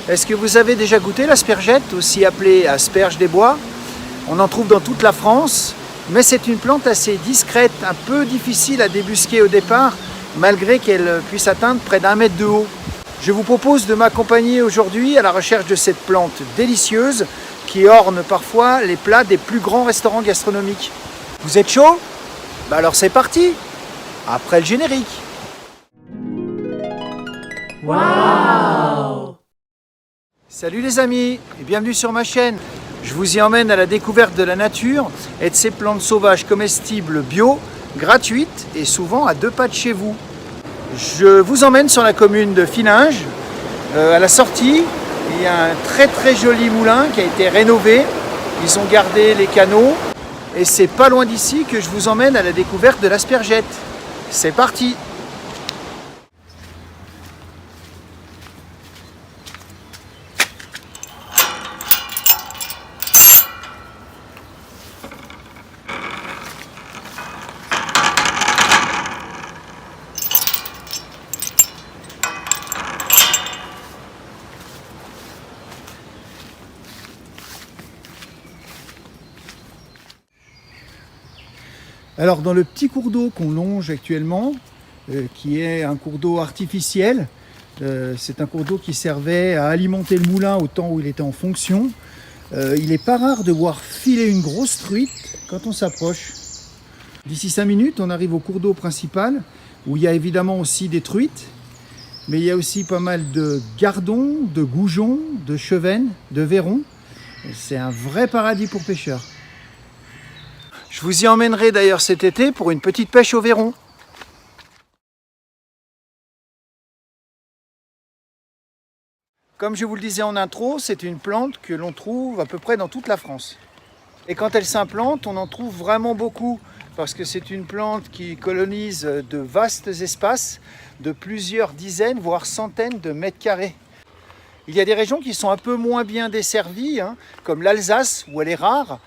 Est-ce que vous avez déjà goûté l'aspergette, aussi appelée asperge des bois? On en trouve dans toute la France, mais c'est une plante assez discrète, un peu difficile à débusquer au départ, malgré qu'elle puisse atteindre près d'1 mètre de haut. Je vous propose de m'accompagner aujourd'hui à la recherche de cette plante délicieuse qui orne parfois les plats des plus grands restaurants gastronomiques. Vous êtes chaud? Alors c'est parti, après le générique. Waouh! Salut les amis et bienvenue sur ma chaîne. Je vous y emmène à la découverte de la nature et de ces plantes sauvages comestibles bio, gratuites et souvent à 2 pas de chez vous. Je vous emmène sur la commune de Fillinges. À la sortie, il y a un très joli moulin qui a été rénové. Ils ont gardé les canaux et c'est pas loin d'ici que je vous emmène à la découverte de l'aspergette. C'est parti! Alors dans le petit cours d'eau qu'on longe actuellement, qui est un cours d'eau artificiel, c'est un cours d'eau qui servait à alimenter le moulin au temps où il était en fonction. Il n'est pas rare de voir filer une grosse truite quand on s'approche. D'ici 5 minutes, on arrive au cours d'eau principal, où il y a évidemment aussi des truites, mais il y a aussi pas mal de gardons, de goujons, de chevennes, de vairons. C'est un vrai paradis pour pêcheurs. Je vous y emmènerai d'ailleurs cet été pour une petite pêche au vairon. Comme je vous le disais en intro, c'est une plante que l'on trouve à peu près dans toute la France. Et quand elle s'implante, on en trouve vraiment beaucoup, parce que c'est une plante qui colonise de vastes espaces, de plusieurs dizaines, voire centaines de mètres carrés. Il y a des régions qui sont un peu moins bien desservies, comme l'Alsace, où elle est rare,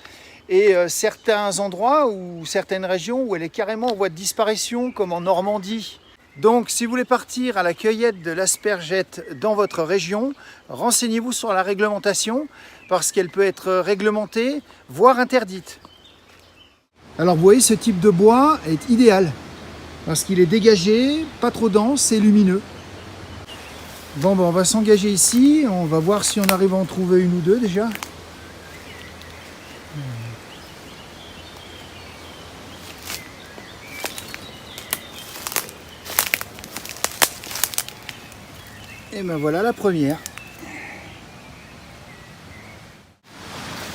et certains endroits ou certaines régions où elle est carrément en voie de disparition, comme en Normandie. Donc si vous voulez partir à la cueillette de l'aspergette dans votre région, renseignez-vous sur la réglementation, parce qu'elle peut être réglementée, voire interdite. Alors vous voyez, ce type de bois est idéal, parce qu'il est dégagé, pas trop dense et lumineux. Bon, on va s'engager ici, on va voir si on arrive à en trouver une ou deux déjà. Et ben voilà la première.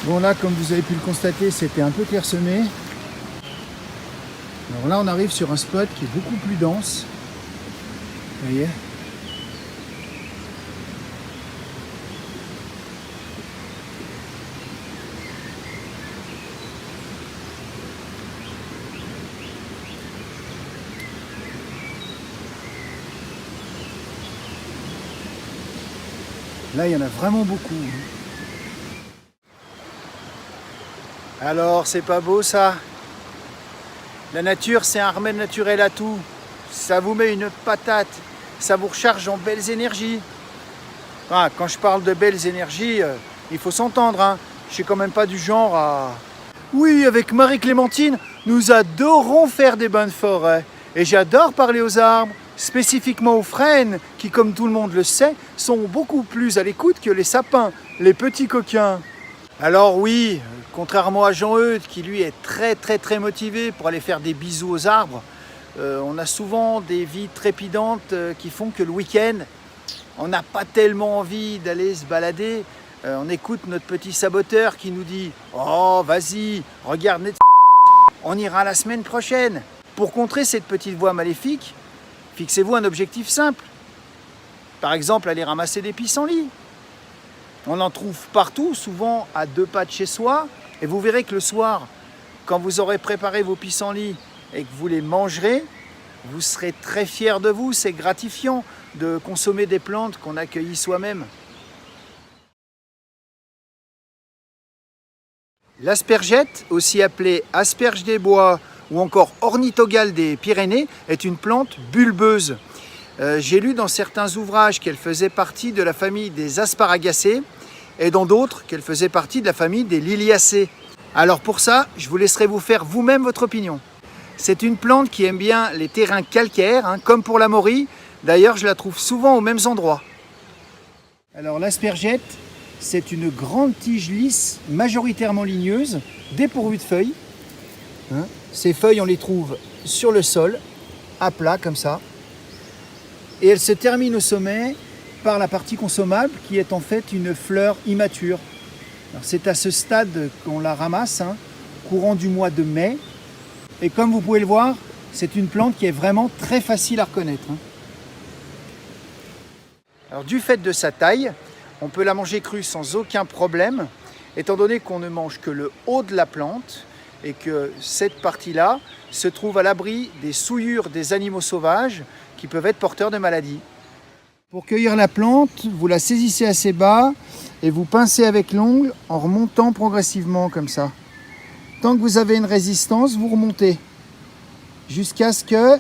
Bon là, comme vous avez pu le constater, c'était un peu clairsemé. Alors là, on arrive sur un spot qui est beaucoup plus dense. Vous voyez ? Là, il y en a vraiment beaucoup. Alors, c'est pas beau ça? La nature, c'est un remède naturel à tout. Ça vous met une patate, ça vous recharge en belles énergies. Ah, quand je parle de belles énergies, il faut s'entendre. Je suis quand même pas du genre à... Oui, avec Marie-Clémentine, nous adorons faire des bains de forêt. Et j'adore parler aux arbres. Spécifiquement aux frênes, qui comme tout le monde le sait, sont beaucoup plus à l'écoute que les sapins, les petits coquins. Alors oui, contrairement à Jean-Eudes, qui lui est très motivé pour aller faire des bisous aux arbres, on a souvent des vies trépidantes qui font que le week-end, on n'a pas tellement envie d'aller se balader. On écoute notre petit saboteur qui nous dit « Oh, vas-y, regarde Netflix, on ira la semaine prochaine ». Pour contrer cette petite voix maléfique, fixez-vous un objectif simple. Par exemple, aller ramasser des pissenlits. On en trouve partout, souvent à 2 pas de chez soi. Et vous verrez que le soir, quand vous aurez préparé vos pissenlits et que vous les mangerez, vous serez très fiers de vous. C'est gratifiant de consommer des plantes qu'on a cueillies soi-même. L'aspergette, aussi appelée asperge des bois ou encore ornithogale des Pyrénées, est une plante bulbeuse. J'ai lu dans certains ouvrages qu'elle faisait partie de la famille des asparagacées et dans d'autres qu'elle faisait partie de la famille des liliacées. Alors pour ça, je vous laisserai vous faire vous-même votre opinion. C'est une plante qui aime bien les terrains calcaires, hein, comme pour la morie. D'ailleurs, je la trouve souvent aux mêmes endroits. Alors l'aspergette, c'est une grande tige lisse, majoritairement ligneuse, dépourvue de feuilles. Hein. Ces feuilles, on les trouve sur le sol, à plat comme ça. Et elle se termine au sommet par la partie consommable qui est en fait une fleur immature. C'est à ce stade qu'on la ramasse, hein, courant du mois de mai. Et comme vous pouvez le voir, c'est une plante qui est vraiment très facile à reconnaître. Hein. Alors, du fait de sa taille, on peut la manger crue sans aucun problème, étant donné qu'on ne mange que le haut de la plante et que cette partie-là se trouve à l'abri des souillures des animaux sauvages qui peuvent être porteurs de maladies. Pour cueillir la plante, vous la saisissez assez bas et vous pincez avec l'ongle en remontant progressivement comme ça. Tant que vous avez une résistance, vous remontez jusqu'à ce que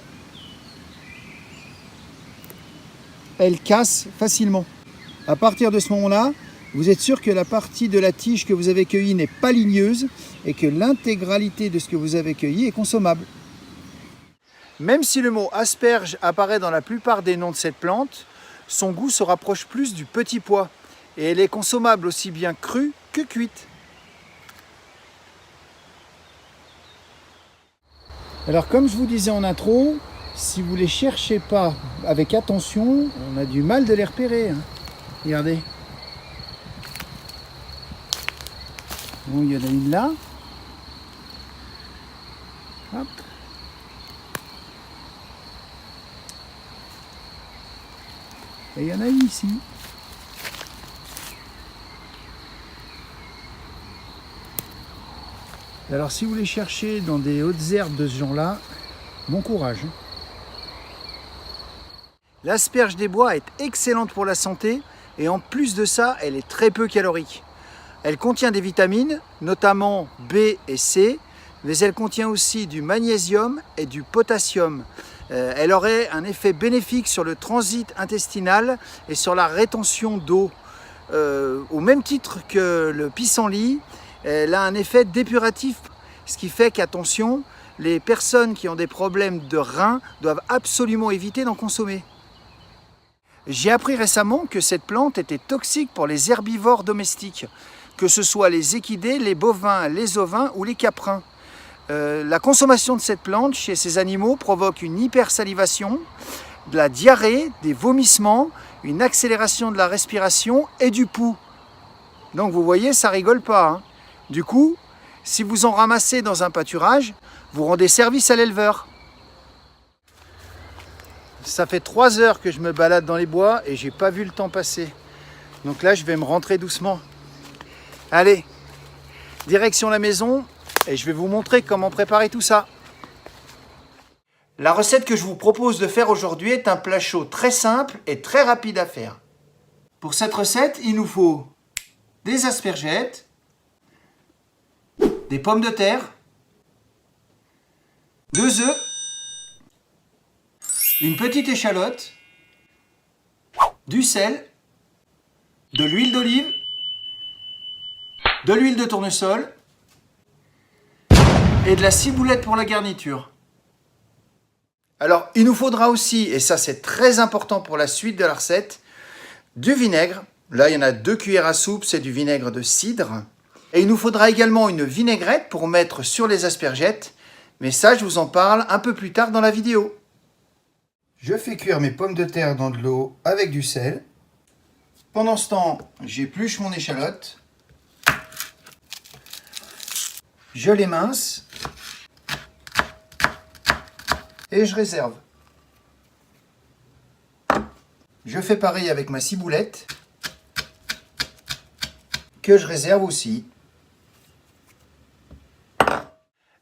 elle casse facilement. À partir de ce moment-là, vous êtes sûr que la partie de la tige que vous avez cueillie n'est pas ligneuse et que l'intégralité de ce que vous avez cueilli est consommable. Même si le mot asperge apparaît dans la plupart des noms de cette plante, son goût se rapproche plus du petit pois et elle est consommable aussi bien crue que cuite. Alors comme je vous disais en intro, si vous ne les cherchez pas avec attention, on a du mal de les repérer. Hein. Regardez. Bon, il y en a une là. Hop. Et il y en a une ici. Alors si vous les cherchez dans des hautes herbes de ce genre-là, bon courage. L'asperge des bois est excellente pour la santé et en plus de ça, elle est très peu calorique. Elle contient des vitamines, notamment B et C, mais elle contient aussi du magnésium et du potassium. Elle aurait un effet bénéfique sur le transit intestinal et sur la rétention d'eau. Au même titre que le pissenlit, elle a un effet dépuratif, ce qui fait qu'attention, les personnes qui ont des problèmes de reins doivent absolument éviter d'en consommer. J'ai appris récemment que cette plante était toxique pour les herbivores domestiques, que ce soit les équidés, les bovins, les ovins ou les caprins. La consommation de cette plante chez ces animaux provoque une hypersalivation, de la diarrhée, des vomissements, une accélération de la respiration et du pouls. Donc vous voyez, ça rigole pas. Hein. Du coup, si vous en ramassez dans un pâturage, vous rendez service à l'éleveur. Ça fait 3 heures que je me balade dans les bois et j'ai pas vu le temps passer. Donc là, je vais me rentrer doucement. Allez, direction la maison et je vais vous montrer comment préparer tout ça. La recette que je vous propose de faire aujourd'hui est un plat chaud très simple et très rapide à faire. Pour cette recette, il nous faut des aspergettes, des pommes de terre, 2 œufs, une petite échalote, du sel, de l'huile d'olive, de l'huile de tournesol et de la ciboulette pour la garniture. Alors, il nous faudra aussi, et ça c'est très important pour la suite de la recette, du vinaigre. Là, il y en a 2 cuillères à soupe, c'est du vinaigre de cidre. Et il nous faudra également une vinaigrette pour mettre sur les aspergettes. Mais ça, je vous en parle un peu plus tard dans la vidéo. Je fais cuire mes pommes de terre dans de l'eau avec du sel. Pendant ce temps, j'épluche mon échalote. Je l'émince. Et je réserve. Je fais pareil avec ma ciboulette, que je réserve aussi.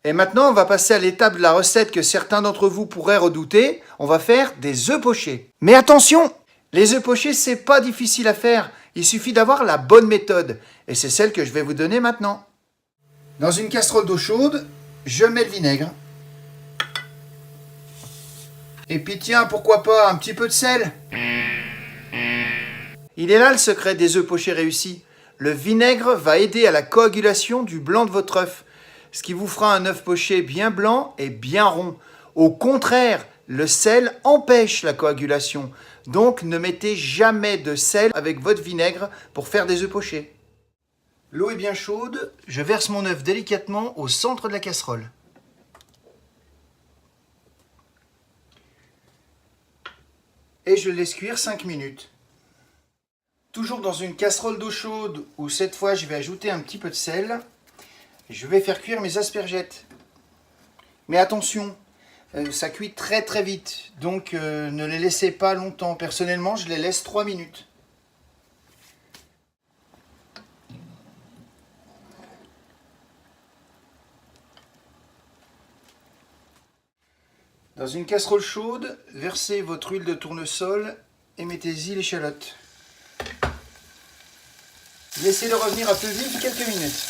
Et maintenant, on va passer à l'étape de la recette que certains d'entre vous pourraient redouter. On va faire des œufs pochés. Mais attention, les œufs pochés, c'est pas difficile à faire. Il suffit d'avoir la bonne méthode. Et c'est celle que je vais vous donner maintenant. Dans une casserole d'eau chaude, je mets le vinaigre. Et puis tiens, pourquoi pas un petit peu de sel. Il est là le secret des œufs pochés réussis. Le vinaigre va aider à la coagulation du blanc de votre œuf, ce qui vous fera un œuf poché bien blanc et bien rond. Au contraire, le sel empêche la coagulation. Donc ne mettez jamais de sel avec votre vinaigre pour faire des œufs pochés. L'eau est bien chaude, je verse mon œuf délicatement au centre de la casserole. Et je le laisse cuire 5 minutes. Toujours dans une casserole d'eau chaude où cette fois je vais ajouter un petit peu de sel. Je vais faire cuire mes aspergettes. Mais attention, ça cuit très très vite. Donc ne les laissez pas longtemps. Personnellement, je les laisse 3 minutes. Dans une casserole chaude, versez votre huile de tournesol et mettez-y l'échalote. Laissez-le revenir à feu vif quelques minutes.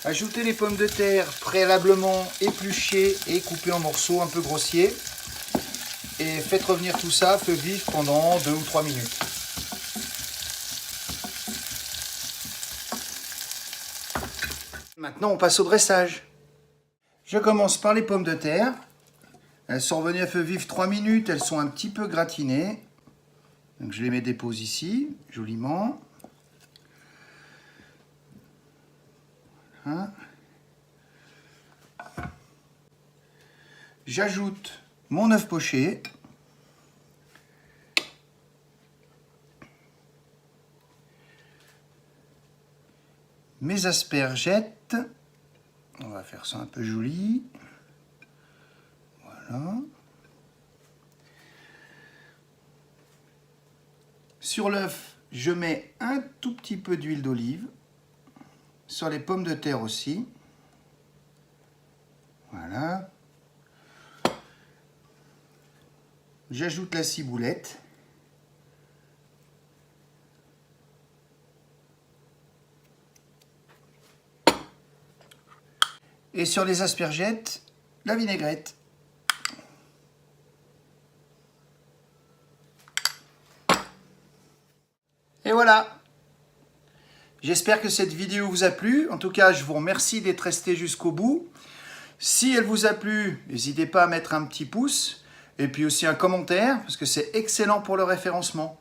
Ajoutez les pommes de terre préalablement épluchées et coupées en morceaux un peu grossiers. Et faites revenir tout ça à feu vif pendant 2 ou 3 minutes. Maintenant, on passe au dressage. Je commence par les pommes de terre. Elles sont revenues à feu vif 3 minutes. Elles sont un petit peu gratinées. Donc je les mets dépose ici, joliment. Voilà. J'ajoute mon œuf poché. Mes aspergettes. On va faire ça un peu joli. Voilà. Sur l'œuf, je mets un tout petit peu d'huile d'olive. Sur les pommes de terre aussi. Voilà. J'ajoute la ciboulette. Et sur les aspergettes, la vinaigrette. Et voilà. J'espère que cette vidéo vous a plu. En tout cas, je vous remercie d'être resté jusqu'au bout. Si elle vous a plu, n'hésitez pas à mettre un petit pouce et puis aussi un commentaire parce que c'est excellent pour le référencement.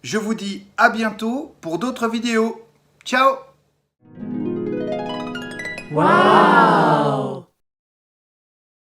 Je vous dis à bientôt pour d'autres vidéos. Ciao! Wow!